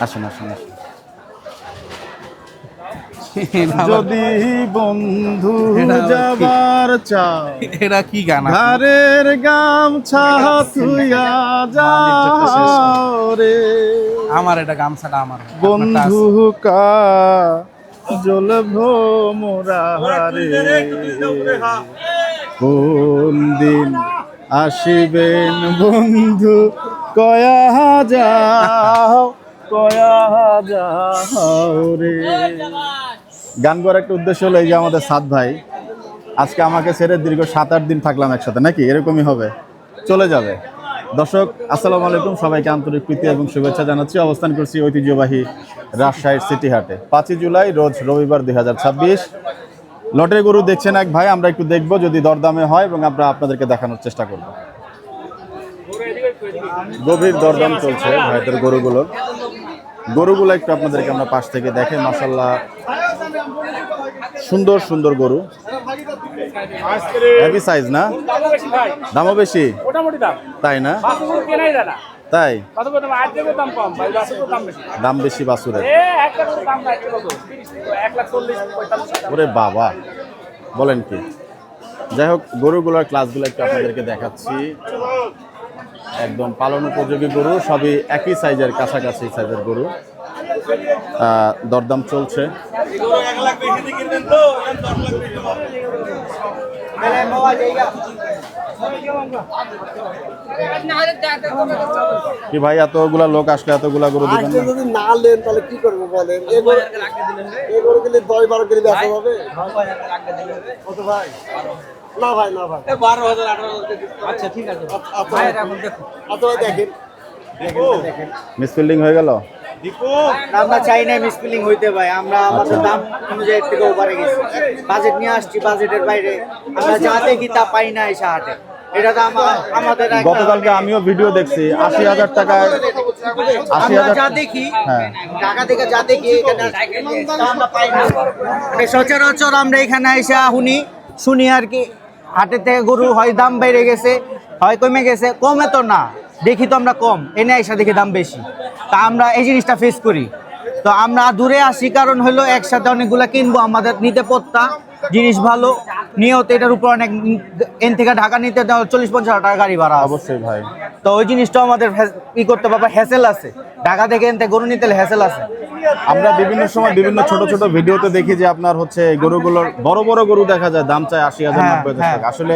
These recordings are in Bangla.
আসুন আসুন আসুন। যদি বন্ধু যাবার চাও, এটা কি গান? ঘরের গামছা তুইয়া যাও রে আমার এটা গামছাটা আমার বন্ধু কা জলভ মোরা রে কোন দিন আসিবেন বন্ধু কয়া যাও রে। গান করার একটা উদ্দেশ্য হলো এই যে আমাদের সাদ ভাই আজকে আমাকে ছেড়ে দীর্ঘ 7-8 দিন থাকলাম একসাথে, নাকি এরকমই হবে, চলে যাবে। দর্শক আসসালামু আলাইকুম, সবাইকে আন্তরিক প্রীতি এবং শুভেচ্ছা জানাচ্ছি। অবস্থান করছি ঐতিহ্যবাহী রাজশাহীর সিটি হাটে। 5 জুলাই রোজ রবিবার 2026। লটের গরু দেখছেন এক ভাই, আমরা একটু দেখব যদি দরদামে হয় এবং আমরা আপনাদেরকে দেখানোর চেষ্টা করব। গভীর দরদাম চলছে ভাইদের গরুগুলো একটু আপনাদেরকে আমরা পাশ থেকে দেখে। মাশাআল্লাহ সুন্দর সুন্দর গরু, হেভি সাইজ না? দামও বেশি, তাই না? তাই দাম বেশি বাছুরের। ওরে বাবা, বলেন কি? যাই হোক, গরুগুলোর ক্লাসগুলো একটু আপনাদেরকে দেখাচ্ছি। একদম পালন উপযোগী গরু, সবই একই সাইজের, কাছাকাছি সাইজের গরু। দরদাম চলছে। কি ভাই, এতগুলা লোক আসলে এতগুলা গরু দিবেন না? যদি না নেন তাহলে কি করবো বলেন? এই গরু গেলে 10-12 কেজি বেচা হবে। কত ভাই? না ভাই, না ভাই, 12,000 18,000। আচ্ছা ঠিক আছে, আচ্ছা ভাই দেখেন মিসফিল্ডিং হয়ে গেল। আমরা চাই না মিসফিলিং হইতে ভাই, আমরা আমাদের দাম অনুযায়ী থেকে ওপারে গেছি, বাজেট নিয়ে আসছি, বাজেটের বাইরে আমরা যা দেখি তা পাই না এই হাটে। এটা তো আমাদের গতকালকে আমিও ভিডিও দেখছি 80,000 টাকায়, 80,000 যা দেখি হ্যাঁ টাকা থেকে যা দেখি এখানে আমরা পাই না। সচরাচর আমরা এখানে এসে শুনি আর কি, হাটের থেকে গরু হয় দাম বেড়ে গেছে, হয় কমে গেছে। কমে তো না, দেখি তো আমরা কম, এনে এসে দেখি দাম বেশি। তা আমরা এই জিনিসটা ফেস করি। তো আমরা দূরে আসি, কারণ হলো একসাথে অনেকগুলা কিনবো, আমাদের নিতে পড়তা জিনিস ভালো নিয়ত, এটার উপর অনেক এন থেকে ঢাকা নিতে 40-50 হাজার টাকা গাড়ি ভাড়া। অবশ্যই ভাই, তো ওই জিনিসটা আমাদের ই করতে পারবো, হ্যাসেল আছে। ঢাকা থেকে এনতে গরু নিতে হ্যাসেল আছে। আমরা বিভিন্ন সময় বিভিন্ন ছোট ছোট ভিডিওতে দেখি যে আপনার হচ্ছে গরুগুলোর বড় বড় গরু দেখা যায়, দাম চায় 80,000 90,000 টাকা। আসলে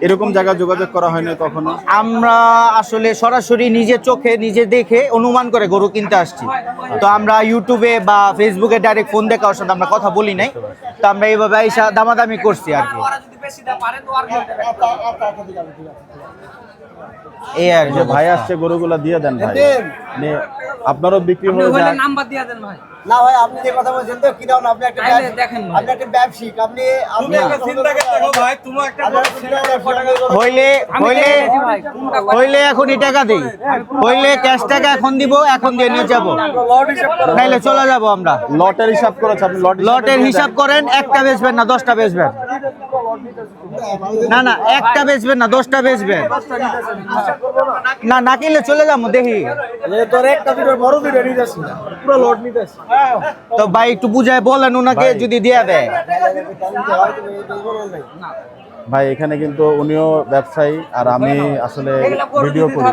এরকম জায়গায় যোগাযোগ করা হয়নি কখনো? আমরা আসলে সরাসরি নিজের চোখে নিজে দেখে অনুমান করে গরু কিনতে আসছি। তো আমরা ইউটিউবে বা ফেসবুকে ডাইরেক্ট ফোন দেখে ওর সাথে আমরা কথা বলি নাই। তো আমরা এইভাবে আইসা দামাদামি করছি আর কি। এই আর যে ভাই আসছে, গরুগুলা দিয়ে দেন ভাই, আপনারও বিক্রি হয়ে যায়। নাম্বার দিয়ে দেন ভাই। না ভাই, আপনি যে কথা বলছেন তো কি দাও না, আপনি একটা দেখেন, আপনি একটা ব্যবসায়িক, আপনি একটা চিন্তা করতে দেখো ভাই, তুমি একটা হইলে এখনই টাকা দিই, হইলে ক্যাশ টাকা এখন দিব, এখন দিয়ে নিয়ে যাবো, নাইলে চলে যাবো আমরা। লটের হিসাব করেছে আপনি? লটের হিসাব করেন, একটা বেচবেন না 10টা বেচবেন? না না, একটা বেচবেন না 10টা বেচবেন? না না কিনলে চলে যাবো, দেখি তোর একটা ভিডিও বড় ভিডিও নিতে আসছি না, পুরো লোড নিতে আসছি। তো ভাই একটু বুঝায় বলেন ওনাকে, যদি দিয়ে দেয়। ভাই এখানে কিন্তু উনিও ব্যবসায়ী আর আমি আসলে ভিডিও করি।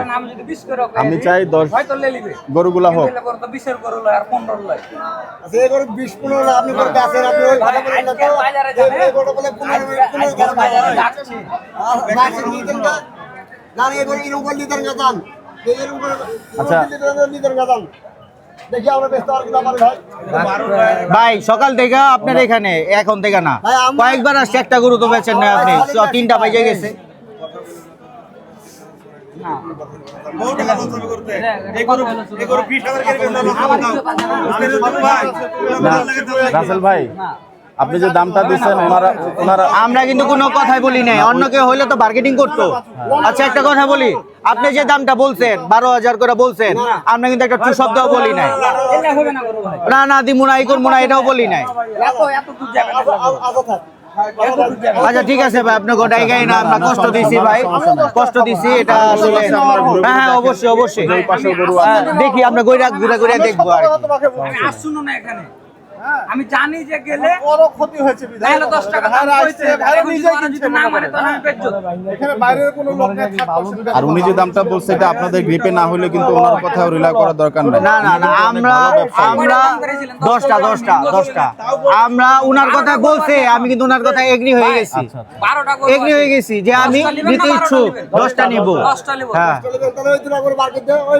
আমি চাই 10 গরুগুলা হোক। আচ্ছা এই গরু 20-15 না, আপনি করে বেচেন, আপনি ওই ভাড়া করে না তো এই গরু বলে 15 না এই গরু এরকম করে লিটার গাদান, এরকম করে আচ্ছা লিটার গাদান দেখি আমরা বেচতে পারবো না ভাই। ভাই সকাল থেকে আপনার এখানে, এখন থেকে না, কয়েকবার আসছে, একটা গরু তো বেচেন না আপনি, 3টা বেজে গেছে। রাসেল ভাই, আপনি যে দামটা দিচ্ছেন ওনারা আমরা কিন্তু কোনো কথাই বলি নাই, অন্য কেউ হইলে তো মার্কেটিং করতো। আচ্ছা একটা কথা বলি, আপনি যে দামটা বলছেন 12,000 করে বলছেন, আমরা কিন্তু একটা টু শব্দও বলি নাই, না না দিমু না, ই করবো না, এটাও বলি নাই। আচ্ছা ঠিক আছে ভাই, আপনি গোটাই গাই না, আমরা কষ্ট দিছি ভাই, কষ্ট দিছি, এটা আসলে হ্যাঁ হ্যাঁ অবশ্যই অবশ্যই দেখি আমরা ঘুরে ঘুরে দেখবো আর কি। শুনো না এখানে আমি জানি যে গেলে বড় ক্ষতি হয়েছে তাহলে 10 টাকা দাম হইছে ভাইরা নিজেই যদি না মানে তো আমি বেচছো এখানে বাইরের কোনো লোক নেই, 60% আর উনি যে দামটা বলছে এটা আপনাদের গ্রিপে না হলে কিন্তু ওনার কথাও রিলাই করার দরকার নেই। না না না, আমরা আমরা 10টা আমরা উনার কথা বলছে, আমি কিন্তু উনার কথা এগ্রি হয়ে গেছি, 12টা করে এগ্রি হয়ে গেছি যে আমি নিতে ইচ্ছুক, 10টা নিব। 10টা নেব হ্যাঁ তাহলে ওই 2 টাকা করে মার্কেট দেয়, ওই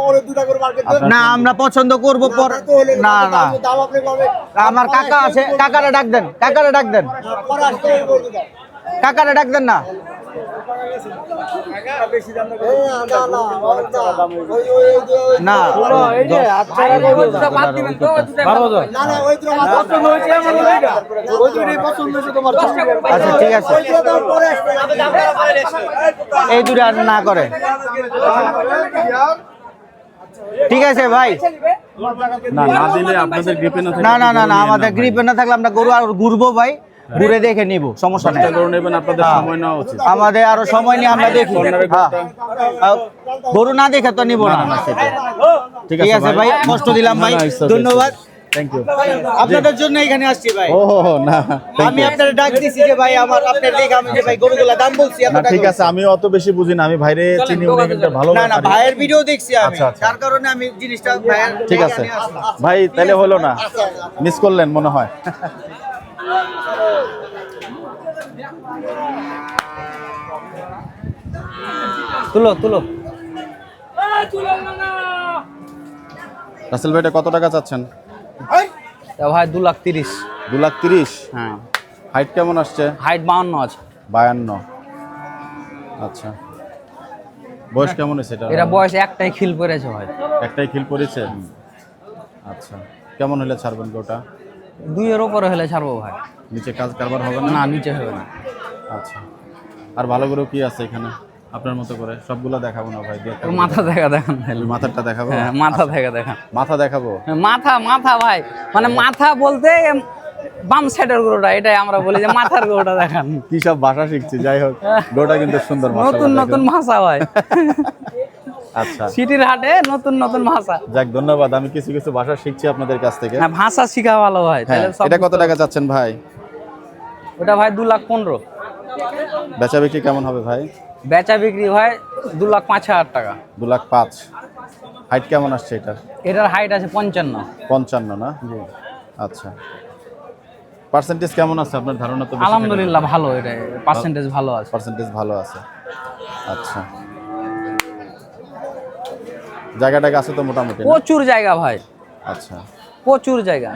ওরে 2 টাকা করে মার্কেট দেয়। না আমরা পছন্দ করব পর, না না দাম আপনি পাবে, আমার কাকা আছে, কাকারে ডাক দেন, কাকারে ডাক দেন, পরে আসতে হবে বলতে দাও। কাকারে ডাক দেন না। না না ওই না দুটো বাদ দিবেন তো দুটো না না ওই দুটো আমার পছন্দ হয়েছে, আমার ওইটা ওই দুটোই পছন্দ হয়েছে তোমার। 10 টাকা করে আচ্ছা ঠিক আছে, ওই দুটো পরে আসবে। এই দুটো আর না করে, ঠিক আছে ভাই। না না দিলে আপনাদের গ্রিপে না না না না না, আমাদের গ্রিপে না থাকলে আমরা গরু আর ঘুরবো ভাই, ঘুরে দেখে নিব, সমস্যা নেই। গরু নেবেন আপনাদের সময় নেওয়া উচিত। আমাদের আরো সময় নিয়ে আমরা দেখি, হ্যাঁ গরু না দেখে তো নিব না। ঠিক আছে ভাই, কষ্ট দিলাম ভাই, ধন্যবাদ, থ্যাংক ইউ। আপনাদের জন্য এখানে আসছি ভাই। ও না আমি আপনার ডাক দিছি যে ভাই আমার আপনার দেখে আমি যে ভাই গরুগুলা দাম বলছি এত না টাকা। ঠিক আছে, আমিও অত বেশি বুঝি না, আমি ভাইরে চিনি, উনি কিন্তু ভালো না না, ব্যাপারী। ভাইয়ের ভিডিও দেখছি আমি, আচ্ছা, আচ্ছা। তার কারণে আমি জিনিসটা ভাইয়ের ঠিক দেখে আছে নিয়ে আসলাম। ভাই, তাহলে হলো না, মিস করলেন মনে হয়। তুলো তুলো রাসেল ভাইটা কত টাকা চাচ্ছেন? তা ভাই 2,30,000। 2,30,000। হ্যাঁ হাইট কেমন আসছে? হাইট 52 আছে। 52। আচ্ছা, বয়স কেমন হয়েছে এটা? এরা বয়স একটাই খিল পড়েছে ভাই, একটাই খিল পড়েছে। আচ্ছা, কেমন হলে ছাড়বেন গোটা? 2 এর উপরে হলে ছাড়বো ভাই। নিচে কাজ কারবার হবে না? না নিচে হবে না। আচ্ছা, আর ভালো করে কি আছে এখানে আপনার মতো করে? সবগুলো দেখাবো না ভাই, দিয়ে ওর মাথা দেখান তাহলে। মাথারটা দেখাবো। হ্যাঁ মাথা দেখান। মাথা দেখাবো। মাথা ভাই, মানে মাথা বলতে বাম সাইডের গরুটা, এটাই আমরা বলি যে মাথার গরুটা দেখান। কি সব ভাষা শিখছি, যাই হোক গোটা কিন্তু সুন্দর, নতুন নতুন ভাষা ভাই, আচ্ছা সিটির হাটে নতুন নতুন ভাষা। যাক, ধন্যবাদ, আমি কিছু কিছু ভাষা শিখছি আপনাদের কাছ থেকে। হ্যাঁ ভাষা শিখা ভালো ভাই। হ্যাঁ, তাহলে সব এটা কত টাকা চাচ্ছেন ভাই? ওটা ভাই 2,15,000। বেচা বিক্রি কেমন হবে ভাই? বেচা বিক্রি ভাই 2,05,000 টাকা। 2,05,000। হাইট কেমন আসছে এটা? এটার হাইট আছে 55। 55 না? আচ্ছা, পার্সেন্টেজ কেমন আছে আপনার ধারণা? তো আলহামদুলিল্লাহ ভালো, এটা পার্সেন্টেজ ভালো আছে। পার্সেন্টেজ ভালো আছে। আচ্ছা, জায়গাটাকে আছে তো মোটামুটি না? প্রচুর জায়গা ভাই, আচ্ছা, প্রচুর জায়গা।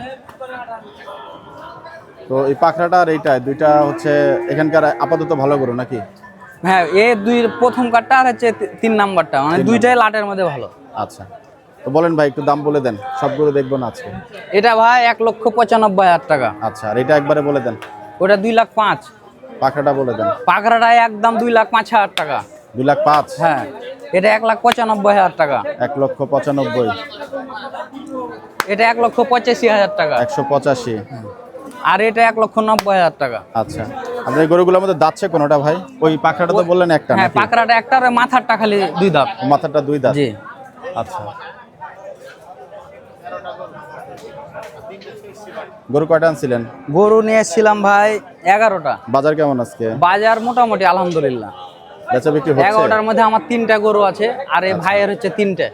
তো এই পাখরাটা আর এইটা দুইটা হচ্ছে এখানকার আপাতত ভালো গরু নাকি? হ্যাঁ প্রথম কাঠটা আর হচ্ছে 3 নাম্বারটা, মানে দুইটাই লাটের মধ্যে ভালো। আচ্ছা, তো বলেন ভাই, একটু দাম বলে দেন, সবগুলো দেখবো না আজকে। এটা ভাই 1,95,000 টাকা। আচ্ছা, আর এটা একবারে বলে দেন। ওটা 2,05,000। পাখরাটা বলে দেন। পাকড়াটা একদম 2,05,000 টাকা। 2,05,000। হ্যাঁ, এটা 1,95,000 টাকা। 1,95,000। এটা 1,85,000 টাকা। 185। আর এটা 1,90,000 টাকা। আচ্ছা, আপনার এই গরুগুলোর মধ্যে দাঁতছে কোনটা ভাই? ওই পাখরাটা তো বললেন একটা হ্যাঁ নাকি? পাকড়াটা একটা, আর মাথারটা খালি 2 দাঁত। মাথাটা 2 দাঁত। জি। আচ্ছা, গরু কয়টা আনছিলেন? গরু নিয়ে এসেছিলাম ভাই 11টা। বাজার কেমন আজকে? বাজার মোটামুটি আলহামদুলিল্লাহ। বেচা বিক্রি হচ্ছে? 11টার মধ্যে আমার 3টা গরু আছে, আর এই ভাইয়ের হচ্ছে 3টে।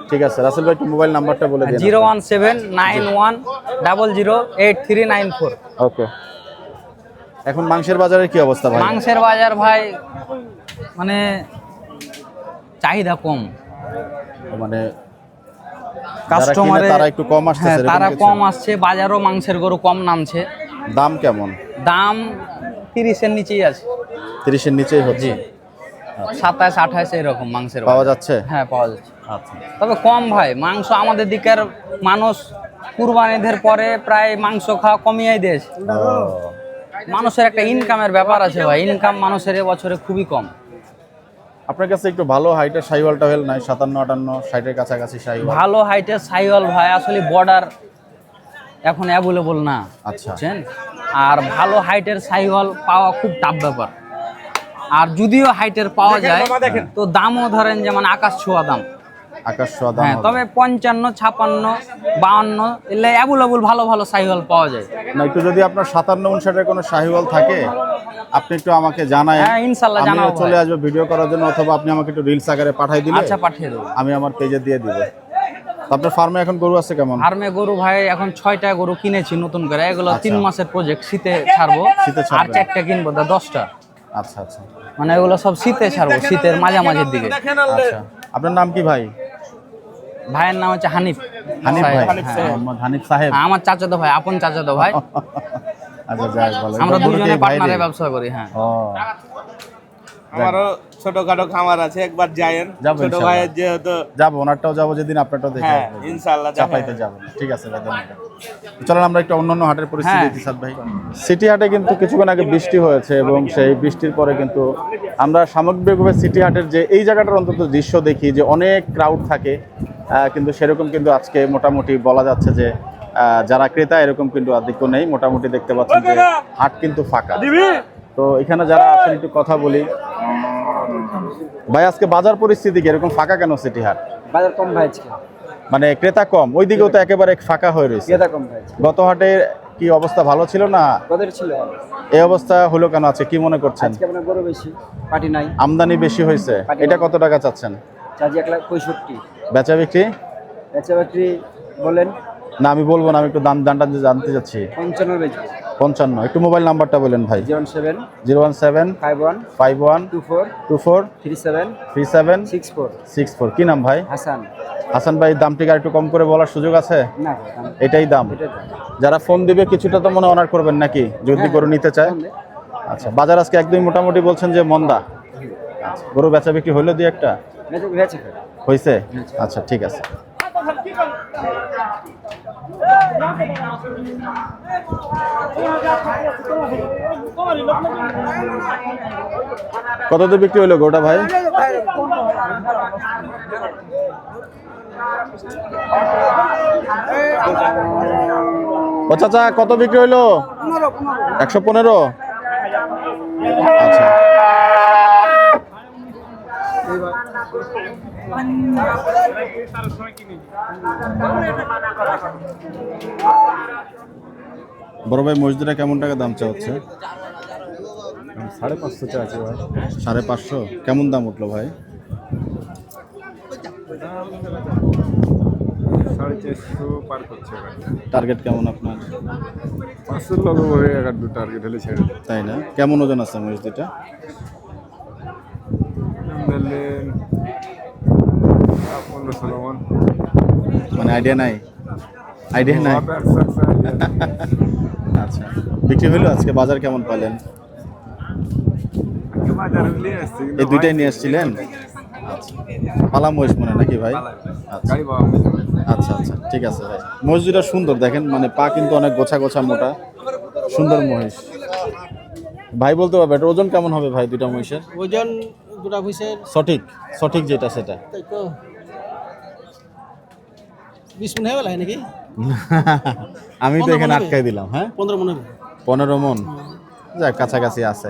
ঠিক আছে, রাসেল ভাই একটু মোবাইল নাম্বারটা বলে দিন। 01791008394। ওকে। এখন মাংসের বাজারের কি অবস্থা ভাই? মাংসের বাজার ভাই মানে চাহিদা কম, মানে কাস্টমারে তারা একটু কম আসছে, হ্যাঁ তারা কম আসছে, বাজারও মাংসের গরু কম নামছে। দাম কেমন? দাম 30-এর নিচেই আছে। 30-এর নিচেই হচ্ছে? 27-28 এরকম মাংসের পাওয়া বাজার। যাচ্ছে? হ্যাঁ পাওয়া যাচ্ছে, আচ্ছা, তবে কম ভাই। মাংস আমাদের দিকের মানুষ কুরবানিদের পরে প্রায় মাংস খাওয়া কমিয়ে দিয়েছে। মানুষের একটা ইনকামের ব্যাপার আছে ভাই, ইনকাম মানুষের এবছরে খুবই কম। আপনার কাছে একটু ভালো হাইটের শাহিওয়াল টাহেল নাই? 57-58-60-এর কাছাকাছি শাহিওয়াল? ভালো হাইটের সাইওয়াল ভাই আসলে বর্ডার এখন অ্যাভেলেবল না, আচ্ছা, বুঝছেন? আর ভালো হাইটের সাইহল পাওয়া খুব টাফ ব্যাপার। আর যদিও হাইটের পাওয়া যায় তো দামও ধরেন যেমন আকাশ ছোঁয়া দাম। আকাশ ছোঁয়া দাম হ্যাঁ, হবে। তবে 55, 56, 52 এলে অ্যাভেলেবল ভালো ভালো সাইহল পাওয়া যায়। না, একটু যদি আপনার 57-59 কোনো শাহিওয়াল থাকে আপনি একটু আমাকে জানায়। হ্যাঁ, ইনশাল্লাহ আমিও জানাবো চলে ভাই। আসবো ভিডিও করার জন্য, অথবা আপনি আমাকে একটু রিলস আকারে পাঠিয়ে দিলে আচ্ছা, পাঠিয়ে দেবো। আমি আমার পেজে দিয়ে দিব। তো আপনার ফার্মে এখন গরু আছে কেমন? ফার্মে গরু ভাই এখন 6টা গরু কিনেছি নতুন করে, এগুলো আচ্ছা। 3 মাসের প্রজেক্ট, শীতে ছাড়বো। শীতে আর ছাড়বেন? 4টা কিনবো, 10টা। আচ্ছা আচ্ছা মানে এগুলো সব শীতে ছাড়বো, শীতের মাঝামাঝির দিকে। আচ্ছা। আপনার নাম কি ভাই? ভাইয়ের নাম হচ্ছে হানিফ। হানিফ ভাই? হ্যাঁ। মোহাম্মদ হানিফ সাহেব। হ্যাঁ, আমার চাচাতো ভাই, আপন চাচাতো ভাই। আচ্ছা, যাই হোক, ভালো। আমরা গরু কি দুজনে ভাই পার্টনারে রে? ব্যবসা করি। হ্যাঁ, ও, আমারও ছোটখাটো খামার আছে, একবার যায়েন। যাবো ছোট ইনশাল্লাহ। ভাইয়ের যেহেতু যাবো, ওনারটাও যাবো যেদিন আপনারটাও দেখে হ্যাঁ, আসবো। ইনশাল্লাহ চাপাইতে দেখাবো। যাবো। ঠিক আছে ভাই, ধন্যবাদ। চলেন আমরা একটু অন্যান্য হাটের পরিস্থিতি হ্যাঁ। দেখি সাদ ভাই। সিটি হাটে কিন্তু কিছুক্ষণ আগে বৃষ্টি হয়েছে এবং সেই বৃষ্টির পরে কিন্তু আমরা সামগ্রিকভাবে সিটি হাটের যে এই জায়গাটার অন্তত দৃশ্য দেখি যে অনেক ক্রাউড থাকে, কিন্তু সেরকম কিন্তু আজকে মোটামুটি বলা যাচ্ছে যে যারা ক্রেতা এরকম কিন্তু আধিক্য নেই। মোটামুটি দেখতে পাচ্ছেন যে হাট কিন্তু ফাঁকা। তো এখানে যারা আছেন একটু কথা বলি। ভাই, আজকে বাজার পরিস্থিতি কি এরকম ফাঁকা কেন সিটি হাট? বাজার কম ভাই আজকে, মানে ক্রেতা কম, ওইদিকেও তো একেবারে ফাঁকা হয়ে রয়েছে। ক্রেতা কম ভাই আজকে। গত হাটে কি অবস্থা ভালো ছিল না? কদের ছিল এই অবস্থা হলো কেন আছে কি মনে করছেন? আজকে আপনার গরু বেশি, পাটি নাই। আমদানি বেশি হয়েছে, এটা কত টাকা চাচ্ছেন? চার্জি 1,65,000। বেচা বিক্রি? বেচা বিক্রি বলেন না, আমি বলবো না, আমি একটু দামটা জানতে চাচ্ছি। 55 বেচবো। 55। একটু মোবাইল নাম্বারটা বলেন ভাই। 07 017 51 51 24 24 37 37 64। 64। কি নাম ভাই? হাসান। হাসান ভাই, দামটি আর একটু কম করে বলার সুযোগ আছে? না ভাই, দাম এটাই দাম? এটা তো। যারা ফোন দিবে কিছুটা তো মনে অনার করবেন নাকি যদি গরু নিতে চায়? আচ্ছা, বাজার আজকে একদম মোটামুটি বলছেন যে মন্দা। আচ্ছা, গরু বেচা বিক্রি হইলো দুই একটা? বেচে খাই। হয়েছে? আচ্ছা, ঠিক আছে। কত দিয়ে বিক্রি হলো গরুটা ভাই? ও চাচা, কত বিক্রি হইলো? 115। আচ্ছা, বড় ভাই, মসজিদে কেমন টাকা দাম চা হচ্ছে? 550 চা আছে ভাই। 550। কেমন দাম উঠলো ভাই? 450 পার করছে ভাই। টার্গেট কেমন আপনার? 500 লোক হয়ে এক দু টার্গেট হলে ছেড়ে দেয়। তাই না? কেমন ওজন আছে মসজিদটা? দিলেন 15-16 মন। মানে আইডিয়া নাই? আইডিয়া নাই? আচ্ছা, বিক্রি হইলো আজকে? বাজার কেমন পেলেন? এই দুইটাই নিয়ে এসেছিলেন? আচ্ছা, পালা মহিষ মনে নাকি ভাই? আচ্ছা আচ্ছা আচ্ছা, ঠিক আছে ভাই। মহিষটা সুন্দর দেখেন, মানে পা কিন্তু অনেক গোছা গোছা মোটা, সুন্দর মহিষ। ভাই বলতে পারবে এটা ওজন কেমন হবে ভাই দুইটা মহিষের? ওজন দুটা ভুষের সঠিক সঠিক যেটা সেটা। তাই তো 20 মন হয়ে গেল নাকি? আমি তো 15 এখানে মন হবে। আটকাই দিলাম। হ্যাঁ, 15 মন হবে। 15 মন। যাক, কাছাকাছি আছে।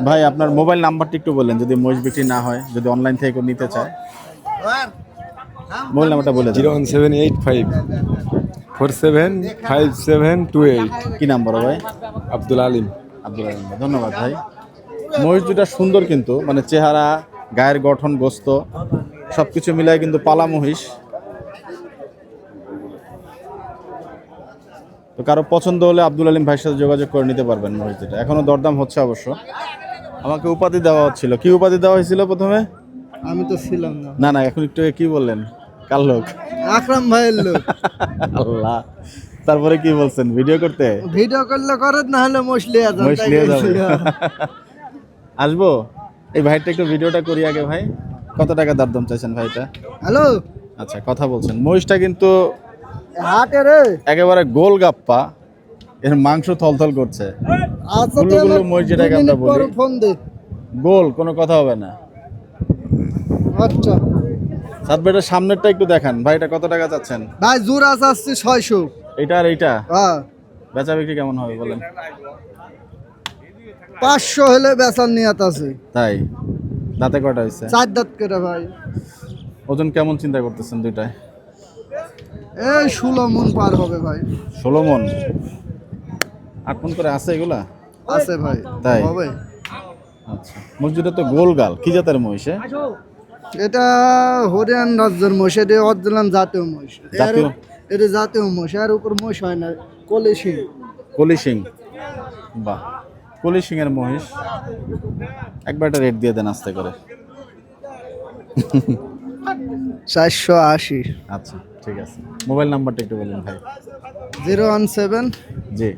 ভাই, আপনার মোবাইল নাম্বারটা একটু বললেন যদি মহিষ বিক্রি না হয়, যদি অনলাইন থেকে কেউ নিতে চায়। মোবাইল নাম্বারটা বলে দিন। 01785 475728। কি নাম বড় ভাই? আব্দুল আলিম। আব্দুল আলিম ভাই, ধন্যবাদ ভাই। মহিষ দুটা সুন্দর কিন্তু, মানে চেহারা, গায়ের গঠন, গোস্ত সবকিছু মিলায় কিন্তু পালা মহিষ। তো কারো পছন্দ হলে আব্দুল আলিম ভাইয়ের সাথে যোগাযোগ করে নিতে পারবেন মহিষ দুটা। এখনো দরদাম হচ্ছে অবশ্য। আমাকে উপাধি দেওয়া হচ্ছিল। কি উপাধি দেওয়া হয়েছিল প্রথমে? আমি তো ছিলাম না। না না, এখন একটু কি বললেন? কার লোক? আকরাম ভাইয়ের লোক। আল্লাহ, তারপরে কি বলছেন? ভিডিও করতে? ভিডিও করলে করেন, না হলে মশলি আছে। মহিষ নিয়ে যাবো। আসবো। এই ভাইটা একটু ভিডিওটা করি আগে ভাই। কত টাকা দরদাম চাইছেন ভাইটা? হ্যালো, আচ্ছা, কথা বলছেন। মহিষটা কিন্তু হাটে রে। একেবারে গোল গাপ্পা, এর মাংস থলথল করছে। আচ্ছা, গুলো গুলো মহিষ যেটাকে আমরা বলি, ফোন দে। গোল, কোনো কথা হবে না। আচ্ছা সাত ভাইটার সামনেরটা একটু দেখান। ভাইটা কত টাকা চাচ্ছেন? ভাই, জোড়া চাচ্ছি 600। এইটা আর এইটা? হ্যাঁ, বেচা বিক্রি কেমন হবে বলেন? 500 হলে বেচার নিয়ত আছে। তাই? দাঁতে কয়টা হয়েছে? 4 দাঁত করে ভাই। ওজন কেমন চিন্তা করতেছেন দুইটায়? এই 16 মণ পার হবে ভাই। 16 মণ। 8 মণ করে আছে এগুলা? আছে ভাই। তাই? হবে। আচ্ছা, মসজিদে তো গোলগাল, কি জাতের মহিষ? এটা হরিয়ান রাজ্যের মহিষ, এটা অরিজিনাল জাতীয় মহিষ। জাতীয়? এটা জাতীয় মহিষ, এর উপর মহিষ হয় না, কলিশি। কলি সিং। বাহ, কলি সিং এর মহিষ। একবার একটা রেট দিয়ে দেন আস্তে করে। 480। আচ্ছা ঠিক আছে, মোবাইল নাম্বারটা একটু বলুন ভাই। 017 জি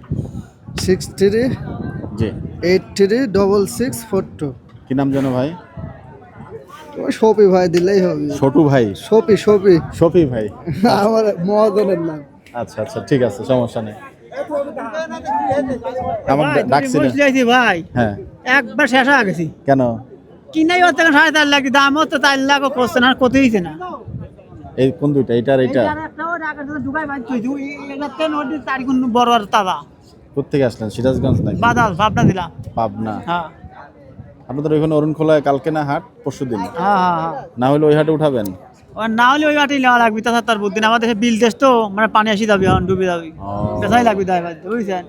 63 জি। 836642। কি নাম জানো ভাই? ওই শফি ভাই দিলেই হবে। ছোটু ভাই? শফি। শফি ভাই। আমার মহাজনের নাম। আচ্ছা আচ্ছা ঠিক আছে, সমস্যা নেই। আমার ডাকছিলেন? ভাই হ্যাঁ। একবার শেষ হয়ে গেছি, কেন? কিনাই হচ্ছে 4.5 লাখ, দাম হচ্ছে 4 লাখ, করছে না, কত হয়েছে না। এই কোন দুইটা, এইটা আর এইটা? বড় আর তাজা কোথেকে আসলেন? সিরাজগঞ্জ নাকি? বাদাল ভাবনা দিলাম। পাবনা? হ্যাঁ আপনাদের ওইখানে অরুণ খোলায় কালকে না হাট? পরশু দিন? হ্যাঁ। না হলে ওই হাটে উঠাবেন? না হলে ওই বাটি নেওয়া লাগবে, তাছাড়া তার বুদ্ধি না। আমাদের বিল দেশ তো, মানে পানি আসি যাবে, এখন ডুবে যাবে, ও, বেসাই লাগবে দায় বাদ, বুঝছেন?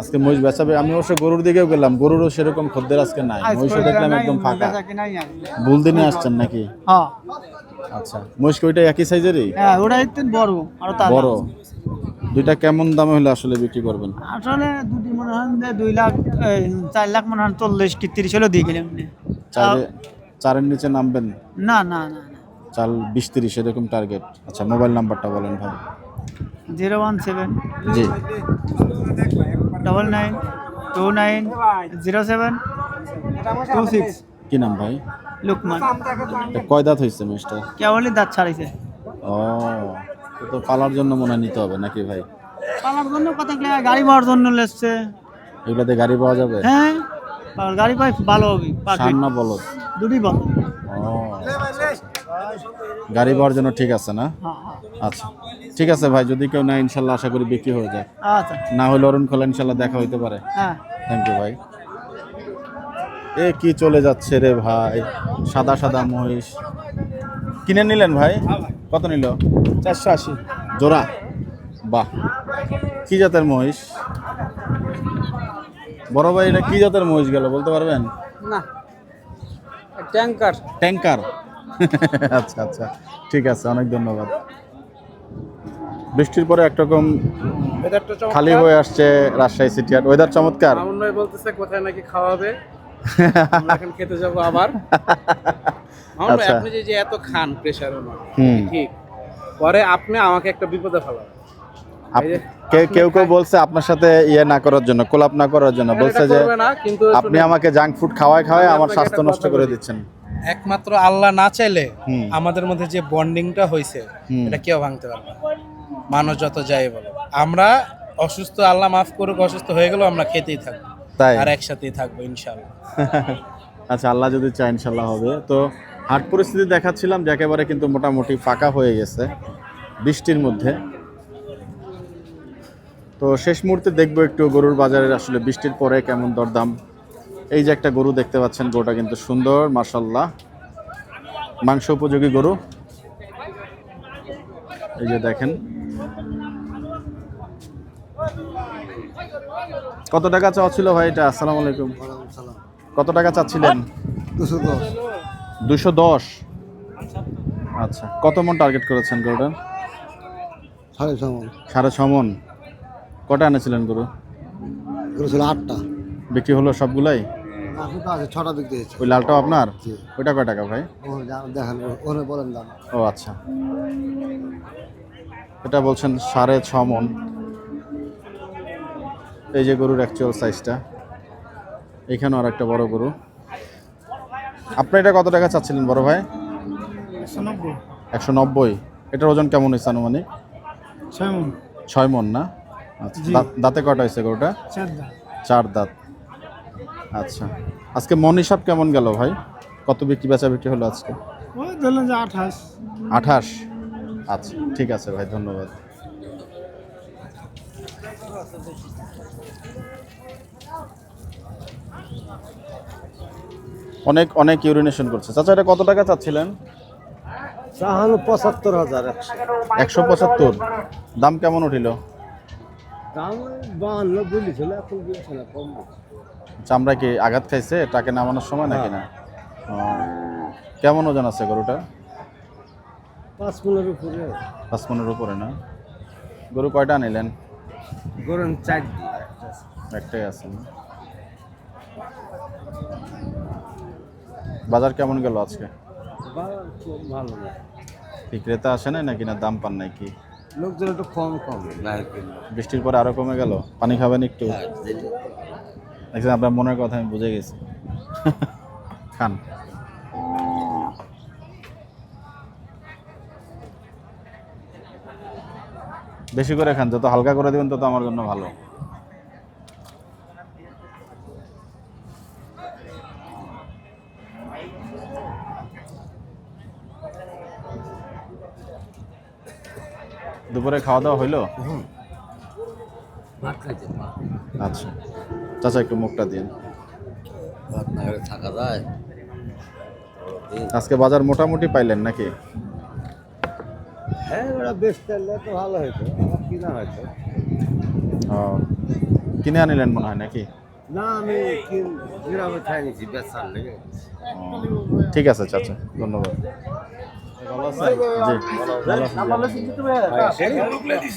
আজকে মহিষ বেচাবে? আমি অবশ্য গরুর দিকেও গেলাম, গরুরও সেরকম খদ্দের আজকে নাই, মহিষও দেখলাম একদম ফাঁকা। বুল দিনে আসছেন নাকি? হ্যাঁ আচ্ছা, মহিষ কি ওইটা একই সাইজেরই? হ্যাঁ, ওটা একটু বড় আর তার বড়? দুইটা কেমন দামে হলে আসলে বিক্রি করবেন? আসলে দুটি মনে হয় 2 লাখ 4 লাখ মনে হয় 40 কি 30 হলেও দিয়ে গেলাম। চারের নিচে নামবেন? না, 4 20-30 এরকম টার্গেট। আচ্ছা, মোবাইল নাম্বারটা বলেন ভাই। 017 জি 99 29 07 26। কি নাম ভাই? লুকমান। এটা কয় দাঁত হয়েছে মহিষটা? কেবলই দাঁত ছাড়াইছে। ও, তো পালার জন্য মনে হয় নিতে হবে নাকি ভাই? পালার জন্য কথা কি, গাড়ি পাওয়ার জন্য লেসছে। এগুলাতে গাড়ি পাওয়া যাবে? হ্যাঁ, আর গাড়ি পাই ভালো হবে। সার না বলদ? দুটি বল। ও, গাড়ি পাওয়ার জন্য ঠিক আছে না? হ্যাঁ। আচ্ছা ঠিক আছে ভাই, যদি কেউ নেয় ইনশাল্লাহ আশা করি বিক্রি হয়ে যায়। আচ্ছা না হলে অরুণ খোলা ইনশাল্লাহ দেখা হইতে পারে। হ্যাঁ। থ্যাংক ইউ ভাই। এ কি চলে যাচ্ছে রে ভাই, সাদা সাদা মহিষ কিনে নিলেন ভাই? কত নিল? 480 জোড়া? বাহ, কি জাতের মহিষ বড় ভাই? এটা কি জাতের মহিষ গেল বলতে পারবেন? না, ট্যাঙ্কার। ট্যাঙ্কার? আচ্ছা আচ্ছা ঠিক আছে, অনেক ধন্যবাদ। বৃষ্টির পরে একরকম খালি হয়ে আসছে রাজশাহী সিটি হাট। ওয়েদার চমৎকার। মামুন ভাই বলতেছে কোথায় নাকি খাওয়াবে, আমরা এখন খেতে যাব আবার। মামুন ভাই, আচ্ছা। আপনি যে এত খান প্রেসারও না, হুম। ঠিক, পরে আপনি আমাকে একটা বিপদে ফেলাবেন। কেউ বলছে আপনার সাথে ইয়ে না করার জন্য, কোলাপ না করার জন্য, বলছে যে কিন্তু আপনি আমাকে জাঙ্ক ফুড খাওয়ায় আমার স্বাস্থ্য নষ্ট করে দিচ্ছেন। একমাত্র আল্লাহ না চাইলে হুম। আমাদের মধ্যে যে বন্ডিংটা হয়েছে হুম। এটা কেউ ভাঙতে পারবে না। মানুষ যত যাই বলো, আমরা অসুস্থ, আল্লাহ মাফ করুক, অসুস্থ হয়ে গেলেও আমরা খেতেই থাকবো, তাই? আর একসাথেই থাকবো ইনশাআল্লাহ। আচ্ছা, আল্লাহ যদি চায় ইনশাল্লাহ হবে। তো হাট পরিস্থিতি দেখাচ্ছিলাম যে একেবারে কিন্তু মোটামুটি ফাঁকা হয়ে গেছে বৃষ্টির মধ্যে। তো শেষ মুহূর্তে দেখবো একটু গরুর বাজারের আসলে বৃষ্টির পরে কেমন দরদাম। এই যে একটা গরু দেখতে পাচ্ছেন, গরুটা কিন্তু সুন্দর মাশাআল্লাহ, মাংস উপযোগী গরু। এই যে দেখেন, কত টাকা চাওয়া ছিল ভাই এটা? আসসালামু আলাইকুম। কত টাকা চাচ্ছিলেন? 210। আচ্ছা, কত মন টার্গেট করেছেন গরুটা? 6.5 মন। কটা এনেছিলেন গরু? 8টা বিক্রি হলো সবগুলাই? আছে, 6টা বিক্রি হয়েছে। ওই লালটাও আপনার? ওইটা কয় টাকা ভাই? দেখেন, ওখানে বলেন দাম। ও আচ্ছা, এটা বলছেন 6.5 মন। এই যে গরুর অ্যাকচুয়াল সাইজটা। এখানেও আর একটা বড় গরু। আপনি এটা কত টাকা চাচ্ছিলেন বড় ভাই? 190। এটার ওজন কেমন হয়েছে আনুমানিক? 6 মন না? আচ্ছা, দাঁতে কয়টা হয়েছে গরুটা? 4 দাঁত। আচ্ছা, আজকে মন হিসাব কেমন গেল ভাই? কত বিক্রি বেচা বিক্রি হলো আজকে? 28। আচ্ছা ঠিক আছে ভাই, ধন্যবাদ। অনেক অনেক ইউরিনেশন করছে। চাচা এটা কত টাকা চাচ্ছিলেন? চাহানো ৭৫,০০০ 175। দাম কেমন উঠিল? দাম ৫২ বলেছিল, এখন বলছে না, কম চামড়া কি আঘাত খাইছে টাকে নামানোর সময় নাকি না? ও, কেমন ওজন আছে গরুটা? ৫ উপরে 5 মনের উপরে না? গরু কয়টা নিলেন? গরম ৪ একটাই আছে না? বাজার কেমন গেল আজকে? ভালো না, কি ক্রেতা আসে নাই নাকি না দাম পান নাই কি? লোকজন একটু কম না বৃষ্টির পরে আরো কমে গেল। পানি খাবেন একটু? দেখছেন আপনার মনের কথা আমি বুঝে গেছি। খান। বেশি করে খান, যত হালকা করে দিবেন তত আমার জন্য ভালো। দুপুরে খাওয়া দাওয়া হইলো? ভাত খাইছে, আচ্ছা চাচা একটু মুখটা দিন। ভাত না হলে থাকা যায়। আজকে বাজার মোটামুটি পাইলেন নাকি? হ্যাঁ, ওরা বেশ চাইলে তো ভালো হতো, আমার কিনা হয়তো ও, কিনে আনিলেন মনে হয় নাকি? না, আমি গ্রামে খাই নিছি বেচার লেগে। ও, ঠিক আছে চাচা, ধন্যবাদ। ভালো আছেন? জি, ভালো আছি।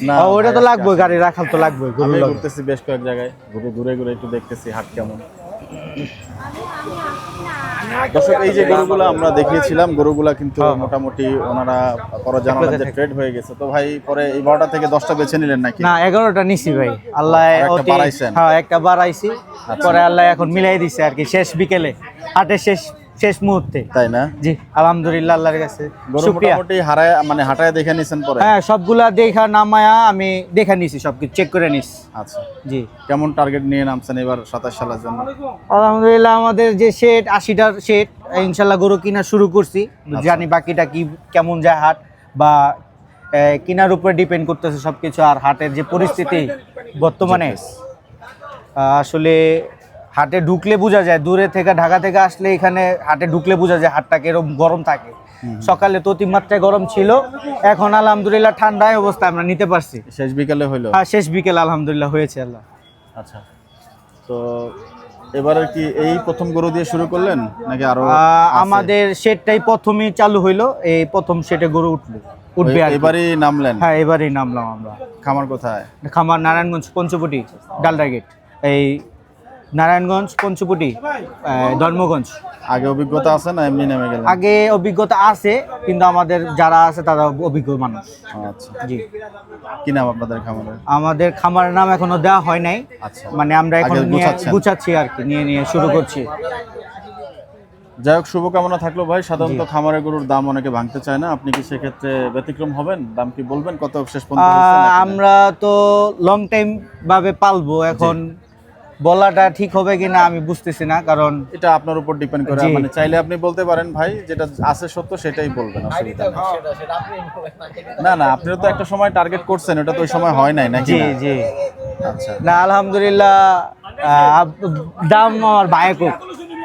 না, ওটা তো ভাই, লাগবে, আজকে গাড়ি রাখাল তো লাগবে। আমি ঘুরতেছি বেশ কয়েক জায়গায়, ঘুরে ঘুরে একটু দেখতেছি হাট কেমন। দর্শক এই যে গরুগুলা আমরা দেখিয়েছিলাম, গরুগুলা কিন্তু মোটামুটি ওনারা পরে জানালেন যে ট্রেড হয়ে গেছে। তো ভাই পরে এই 12টা থেকে 10টা বেছে নিলেন নাকি? না, 11টা নিছি ভাই, আল্লাহ আর একটা অতি- বাড়াইছেন? হ্যাঁ, একটা বাড়াইছি, পরে আল্লাহ এখন মিলাই দিছে আর কি, শেষ বিকেলে হাটের শেষ মুহূর্তে। তাই না? জি আলহামদুলিল্লাহ, আল্লাহর কাছে গরু শুকরিয়া। মোটামুটি হারায় মানে হাটায় দেখে নিছেন পরে? হ্যাঁ, সবগুলা দেখা নামায়া আমি দেখা নিছি, সবকিছু চেক করে নিছি। আচ্ছা, জি কেমন টার্গেট নিয়ে নামছেন এবার 27 সালের জন্য? আলহামদুলিল্লাহ, আমাদের যে শেড 80টার শেড, ইনশাল্লাহ গরু কিনা শুরু করছি। জানি বাকিটা কি কেমন যায় হাট, বা কিনার উপরে ডিপেন্ড করতেছে সবকিছু। আর হাটের যে পরিস্থিতি বর্তমানে, আসলে হাটে ঢুকলে বোঝা যায়, দূরে থেকে ঢাকা থেকে আসলে এখানে হাটে ঢুকলে বোঝা যায় হাটটা কিরকম গরম থাকে। সকালে তো অতিমাত্রায় গরম ছিল, এখন আলহামদুলিল্লাহ ঠান্ডায় অবস্থা আমরা নিতে পারছি। শেষ বিকালে হইলো? হ্যাঁ, শেষ বিকেল আলহামদুলিল্লাহ হয়েছে আল্লাহ। আচ্ছা, তো এবারে কি এই প্রথম গরু দিয়ে শুরু করলেন নাকি আরো আছে? আমাদের শেডটাই প্রথমেই চালু হইলো, এই প্রথম শেডে গরু উঠবে আর কি। এবারই নামলেন? হ্যাঁ, এবারেই নামলাম আমরা। খামার কোথায়? খামার নারায়ণগঞ্জ পঞ্চবটি ডালডা গেট, এই নারায়ণগঞ্জ পঞ্চবটি ধর্মগঞ্জ। আগে অভিজ্ঞতা আছে না এমনি নেমে গেলেন? আগে অভিজ্ঞতা আছে, কিন্তু আমাদের যারা আছে তারা অভিজ্ঞ মানুষ। আচ্ছা, জি, কি নাম আপনাদের খামারের? আমাদের খামারের নাম এখনো দেওয়া হয় নাই, আচ্ছা, মানে আমরা এখন আগে গুছাচ্ছেন? গুছাচ্ছি আর কি, নিয়ে শুরু করছি। যাই হোক, শুভকামনা থাকলো ভাই। সাধারণত খামারের গরুর দাম অনেকে ভাঙতে চায় না, আপনি কি সেক্ষেত্রে ব্যতিক্রম হবেন? দাম কি বলবেন কত শেষ পর্যন্ত হয়েছে নাকি না? আমরা তো লং টাইম ভাবে পালবো, এখন বলাটা ঠিক হবে কিনা আমি বুঝতেছি না, কারণ এটা আপনার উপর ডিপেন্ড করে। জি। মানে চাইলে আপনি বলতে পারেন ভাই, যেটা আছে সত্য সেটাই বলবেন, অসুবিধা নেই। না না, আপনিও তো একটা সময় টার্গেট করছেন, ওটা তো ওই সময় হয় নাই নাকি? জি না? জি আচ্ছা না, আলহামদুলিল্লাহ দাম আমার ভাইকুক।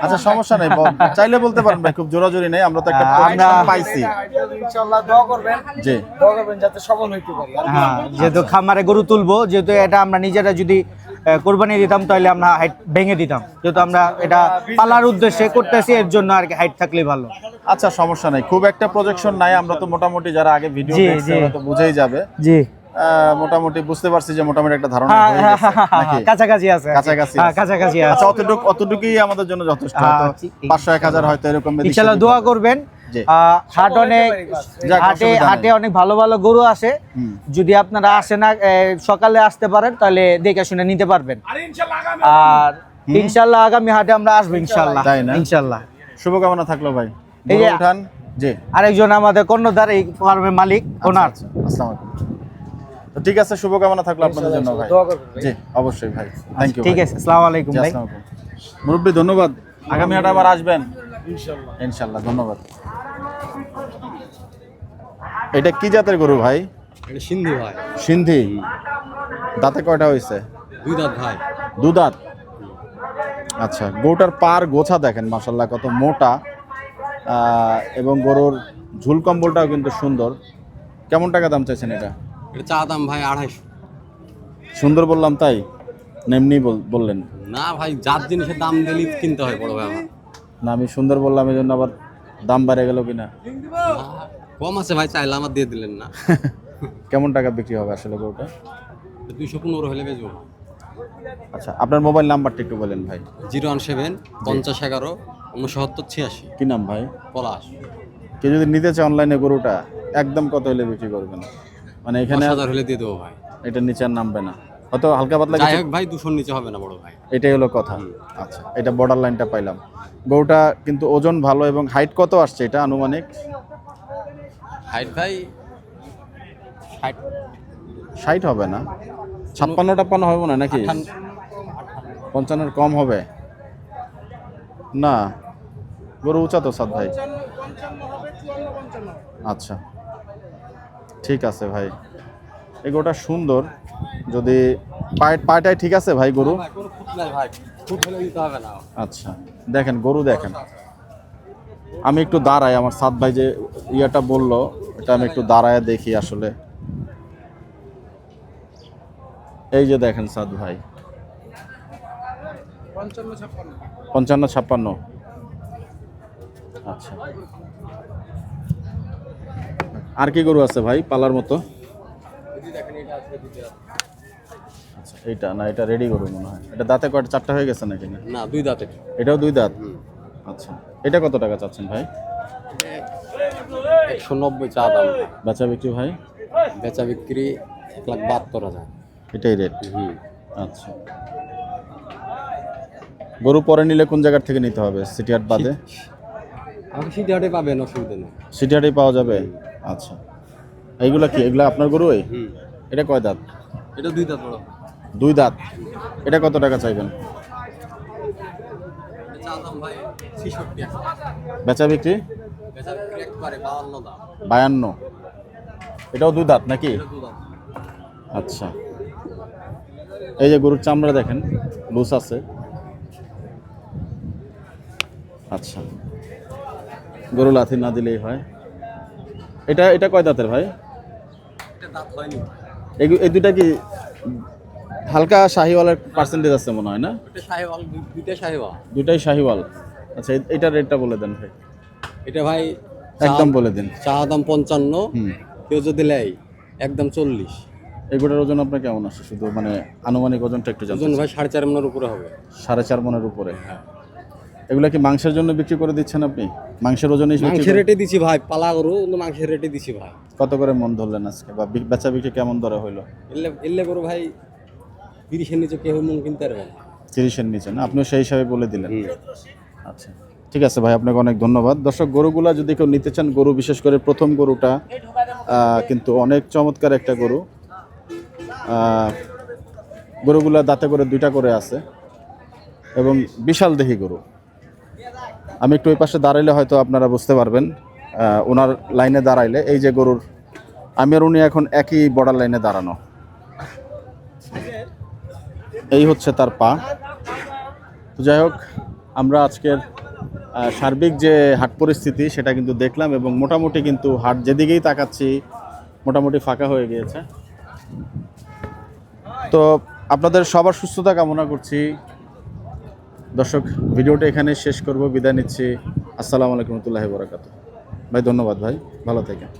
আচ্ছা, সমস্যা নেই, চাইলে বলতে পারেন ভাই, খুব জোরাজোরি নেই। আমরা তো একটা আমরা প্রোডাকশন পাইছি। ইনশাআল্লাহ দোয়া করবেন, জি, যাতে সফল হইতে পারি। হ্যাঁ, যেহেতু খামারে গরু তুলবো, যেহেতু এটা আমরা নিজেরা যদি কোরবানি দিতাম তাহলে আমরা হাইট ভেঙে দিতাম, যেহেতু আমরা এটা পালার উদ্দেশ্যে করতেছি, এর জন্য আর কি হাইট থাকলে ভালো। আচ্ছা, সমস্যা নাই, খুব একটা প্রজেকশন নাই। আমরা তো মোটামুটি যারা আগে ভিডিও জি, দেখছে জি। ওরা তো বুঝেই যাবে। জি, মোটামুটি বুঝতে পারছি যে মোটামুটি একটা ধারণা হ্যাঁ হয়ে হ্যাঁ গেছে, হ্যাঁ, নাকি? কাছাকাছি আছে, কাছাকাছি হ্যাঁ আছে। কাছাকাছি আচ্ছা, আছে। অতটুকুই আমাদের জন্য যথেষ্ট। হ্যাঁ, হয়তো ঠিক। 500-1000 হয়তো এরকম এদিক ইনশাআল্লাহ সেদিক দোয়া হবে। করবেন। জি। হাট অনেক, যাক, অসুবিধা নেই। হাটে অনেক ভালো ভালো গরু আসে। হুম। যদি আপনারা আসেন না, সকালে আসতে পারেন, তাহলে দেখে শুনে নিতে পারবেন। আর ইনশাআল্লাহ আগামী হাটে আমরা আসবো ইনশাআল্লাহ। তাই না? ইনশাআল্লাহ। শুভকামনা থাকলো ভাই। এই যে- গরু উঠান। জি, আরেকজন আমাদের কর্ণধার, এই ফার্মের মালিক, ওনার। আচ্ছা, আসসালামু আলাইকুম। তো ঠিক আছে, শুভকামনা থাকলো আপনাদের জন্য ভাই। জি, অবশ্যই ভাই, থ্যাংক ইউ। ঠিক আছে, আসসালামু আলাইকুম ভাই। মুরব্বী, ধন্যবাদ। আগামী হাটে আবার আসবেন ইনশাল্লাহ। ধন্যবাদ। এটা কি জাতের গরু ভাই? সিন্ধি ভাই, সিন্ধি। দাঁতে কয়টা হয়েছে? দুই দাঁত ভাই। দু দাঁত। আচ্ছা, গরুটার পার গোছা দেখেন মাশাল্লাহ কত মোটা, এবং গরুর ঝুল কম্বলটাও কিন্তু সুন্দর। কেমন টাকা দাম চাইছেন এটা? এটা চা দাম ভাই 250। সুন্দর বললাম তাই এমনি বললেন? না ভাই, জাত জিনিসের দাম দিলেই কিনতে হয় বড় ভাই আমার। না, আমি সুন্দর বললাম এই জন্য আবার দাম বেড়ে গেল কিনা। না, কম আছে ভাই, চাইলে আমার দিয়ে দিলেন না। কেমন টাকা বিক্রি হবে আসলে গরুটা? 215 হলে বেচবো। আচ্ছা, আপনার মোবাইল নাম্বারটা একটু বলেন ভাই। 017 50 11 69 86। কি নাম ভাই? পলাশ। কেউ যদি নিতে চায় অনলাইনে গরুটা, একদম কত হলে বিক্রি করবেন? মানে এখানে 10,000 হলে দিয়ে দেবো ভাই। এটা নিচে আর নামবে না, হয়তো হালকা পাতলা যাই কিছু। হোক ভাই, 200 নিচে হবে না বড় ভাই। এটাই হলো কথা। আচ্ছা, এটা বর্ডার লাইনটা পাইলাম। গরুটা কিন্তু ওজন ভালো, এবং হাইট কত আসছে এটা আনুমানিক? হাইট ভাই 60। 60 হবে না, 56-58 হবে না নাকি? 55-এর কম হবে না? গরু উঁচা তো সাদ ভাই। আচ্ছা, ঠিক আছে ভাই। এই গরুটা সুন্দর, যদি পায়টায় ঠিক আছে ভাই গরু? কোনো খুঁত নাই ভাই, খুঁত হলে দিতে হবে না। আচ্ছা, দেখেন গরু দেখেন। আমি একটু দাঁড়াই, আমার সাদ ভাই যে ইয়াটা বললো এটা আমি একটু দাঁড়ায় দেখি আসলে। এই যে দেখেন সাদ ভাই, 55-56। আচ্ছা, আর কি গরু আছে ভাই পালার মতো? আচ্ছা, এইটা না, এটা রেডি গরু মনে হয়। এটা দাঁতে কয়টা, 4টা হয়ে গেছে নাকি? না, না, 2 দাঁতের। এটাও 2 দাঁত। আচ্ছা, এটা কত টাকা চাচ্ছেন ভাই? 190 চা দাম। বেচা বিক্রি ভাই? বেচা বিক্রি 1,72,000। এটাই রেট? আচ্ছা, গরু পরে নিলে কোন জায়গার থেকে নিতে হবে? সিটি হাট বাদে? আমাকে সিটি হাটে পাবেন, অসুবিধা নেই। সিটি হাটেই পাওয়া যাবে? আচ্ছা, এইগুলা কি, এগুলা আপনার গরু? এটা কয় দাঁত? এটা 2 দাঁত বড়। 2 দাঁত। এটা কত টাকা চাইবেন? চা দাম ভাই 66। বেচা বিক্রি? বেচা বিক্রি একবারে 52 দাম। 52। এটাও 2 দাঁত নাকি? এটা 2 দাঁত। আচ্ছা, এই যে গরুর চামড়া দেখেন, লুজ আছে। আচ্ছা, গরু লাথি না দিলেই হয়। এটা কয় দাঁতের ভাই? এটা দাঁত হয়নি। এই দুইটা কি হালকা শাহিওয়ালের পার্সেন্টেজ আছে মনে হয় না? এটা শাহিওয়াল, দুইটা শাহিওয়াল। দুইটাই শাহিওয়াল। আচ্ছা, এটার রেটটা বলে দেন ভাই। এটা ভাই একদম বলে দিন। চা দাম 55। হুম। কেউ যদি নেয় একদম 40। এগুলোর ওজন আপনার কেমন আসে? শুধু মানে আনুমানিক ওজনটা একটু জানতে ওজন চাই। ভাই 4.5 মনের উপরে হবে। 4.5 মনের উপরে? এগুলা কি মাংসের জন্য বিক্রি করে দিচ্ছেন আপনি? মাংসের ওজনই মাংসের রেটে দিছি ভাই, পালা গরু কিন্তু মাংসের রেটে দিছি ভাই। কত করে মন ধরলেন আজকে, বা বেচা বিক্রি কেমন দরে হইলো? এলে গরু ভাই 30-এর নিচে কেউ মন কিনতে পারবে না। 30-এর নিচে না? আপনিও সেই হিসাবে বলে দিলেন। আচ্ছা, ঠিক আছে ভাই, আপনাকে অনেক ধন্যবাদ। দর্শক, গরুগুলা যদি কেউ নিতে চান, গরু বিশেষ করে প্রথম গরুটা কিন্তু অনেক চমৎকার একটা গরু। গরুগুলা দাঁতে করে 2টা করে আছে, এবং বিশাল দেহি গরু। আমি একটু ওই পাশে দাঁড়াইলে হয়তো আপনারা বুঝতে পারবেন। ওনার লাইনে দাঁড়াইলে, এই যে গরুর, আমি আর উনি এখন একই বর্ডার লাইনে দাঁড়ানো। এই হচ্ছে তার পা। তো যাই হোক, আমরা আজকের সার্বিক যে হাট পরিস্থিতি সেটা কিন্তু দেখলাম, এবং মোটামুটি কিন্তু হাট যেদিকেই তাকাচ্ছি মোটামুটি ফাঁকা হয়ে গিয়েছে। তো আপনাদের সবার সুস্থতা কামনা করছি। দর্শক, ভিডিওটা এখানে শেষ করব, বিদায় নিচ্ছি। আসসালামু আলাইকুম ওয়া রাহমাতুল্লাহি ওয়া বারাকাতুহু। ভাই ধন্যবাদ ভাই, ভালো থাকেন।